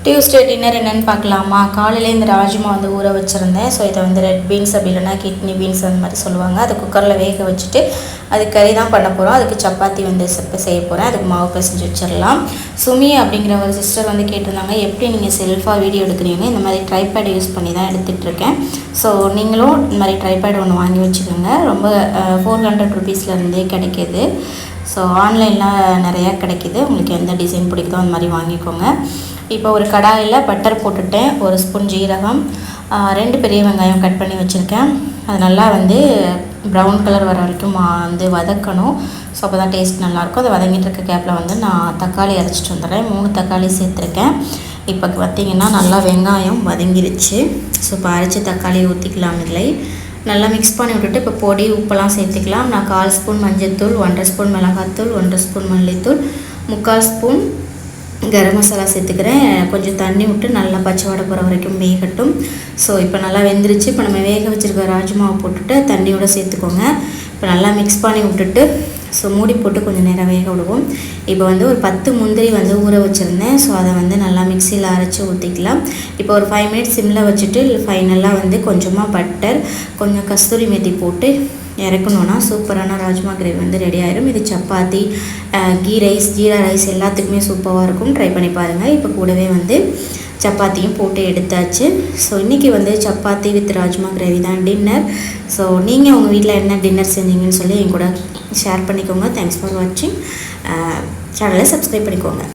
Tuesday dinner என்னென்னு பார்க்கலாமா. காலையில் இந்த ராஜ்மா வந்து ஊற வச்சுருந்தேன். ஸோ இதை வந்து ரெட் பீன்ஸ் அப்படி இல்லைனா கிட்னி பீன்ஸ் அந்த மாதிரி சொல்லுவாங்க. அதை குக்கரில் வேக வச்சுட்டு அது கறி தான் பண்ண போகிறோம். அதுக்கு சப்பாத்தி வந்து செய்ய போகிறேன். அதுக்கு மாவு பிசைஞ்சு வச்சிடலாம். சுமி அப்படிங்கிற ஒரு சிஸ்டர் வந்து கேட்டிருந்தாங்க, எப்படி நீங்கள் செல்ஃபாக வீடியோ எடுக்கிறீங்க? இந்த மாதிரி ட்ரைபேட் யூஸ் பண்ணி தான் எடுத்துகிட்ருக்கேன். ஸோ நீங்களும் இந்த மாதிரி ட்ரைபேட் ஒன்று வாங்கி வச்சுக்கோங்க. ரொம்ப 400 ருபீஸ்லேருந்தே கிடைக்கிது. ஸோ ஆன்லைனில் நிறையா கிடைக்கிது. உங்களுக்கு எந்த டிசைன் பிடிக்குதோ அந்த மாதிரி வாங்கிக்கோங்க. இப்போ ஒரு கடாயில் பட்டர் போட்டுட்டேன். 1 ஸ்பூன் ஜீரகம், 2 பெரிய வெங்காயம் கட் பண்ணி வச்சுருக்கேன். அது நல்லா வந்து ப்ரௌன் கலர் வர வரைக்கும் வந்து வதக்கணும். ஸோ அப்போ தான் டேஸ்ட் நல்லாயிருக்கும். அதை வதங்கிட்டு இருக்க கேப்பில் வந்து நான் தக்காளி அரைச்சிட்டு வந்துடுறேன். 3 தக்காளி சேர்த்துருக்கேன். இப்போ பார்த்திங்கன்னா நல்லா வெங்காயம் வதங்கிருச்சு. ஸோ இப்போ அரைச்சி தக்காளி ஊற்றிக்கலாம். இல்லை நல்லா மிக்ஸ் பண்ணி விட்டுட்டு இப்போ பொடி உப்பெல்லாம் சேர்த்துக்கலாம். நான் 1/4 ஸ்பூன் மஞ்சள்தூள், 1.5 ஸ்பூன் மிளகாத்தூள், 1.5 ஸ்பூன் மல்லித்தூள், 3/4 ஸ்பூன் கரம் மசாலா சேர்த்துக்கிறேன். கொஞ்சம் தண்ணி விட்டு நல்லா பச்சை வடை போகிற வரைக்கும் வேகட்டும். ஸோ இப்போ நல்லா வெந்துருச்சு. இப்போ நம்ம வேக வச்சுருக்க ராஜ்மாவை போட்டுட்டு தண்ணியோடு சேர்த்துக்கோங்க. இப்போ நல்லா மிக்ஸ் பண்ணி விட்டுட்டு ஸோ மூடி போட்டு கொஞ்சம் நேரம் வேக விடுவோம். இப்போ வந்து ஒரு 10 முந்திரி வந்து ஊற வச்சுருந்தேன். ஸோ அதை வந்து நல்லா மிக்சியில் அரைச்சி ஊற்றிக்கலாம். இப்போ ஒரு 5 மினிட்ஸ் சிம்மில் வச்சுட்டு ஃபைனலாக வந்து கொஞ்சமாக பட்டர், கொஞ்சம் கஸ்தூரி மேத்தி போட்டு இறக்கணுன்னா சூப்பரான ராஜ்மா கிரேவி வந்து ரெடி ஆயிடும். இது சப்பாத்தி, கீ ரைஸ், ஜீரா ரைஸ் எல்லாத்துக்குமே சூப்பராக இருக்கும். ட்ரை பண்ணி பாருங்கள். இப்போ கூடவே வந்து சப்பாத்தியும் போட்டு எடுத்தாச்சு. ஸோ இன்றைக்கி வந்து சப்பாத்தி வித் ராஜ்மா கிரேவி தான் டின்னர். ஸோ நீங்கள் உங்கள் வீட்டில் என்ன டின்னர் செஞ்சீங்கன்னு சொல்லி என் கூட ஷேர் பண்ணிக்கோங்க. தேங்க்ஸ் ஃபார் வாட்சிங். சேனலை சப்ஸ்கிரைப் பண்ணிக்கோங்க.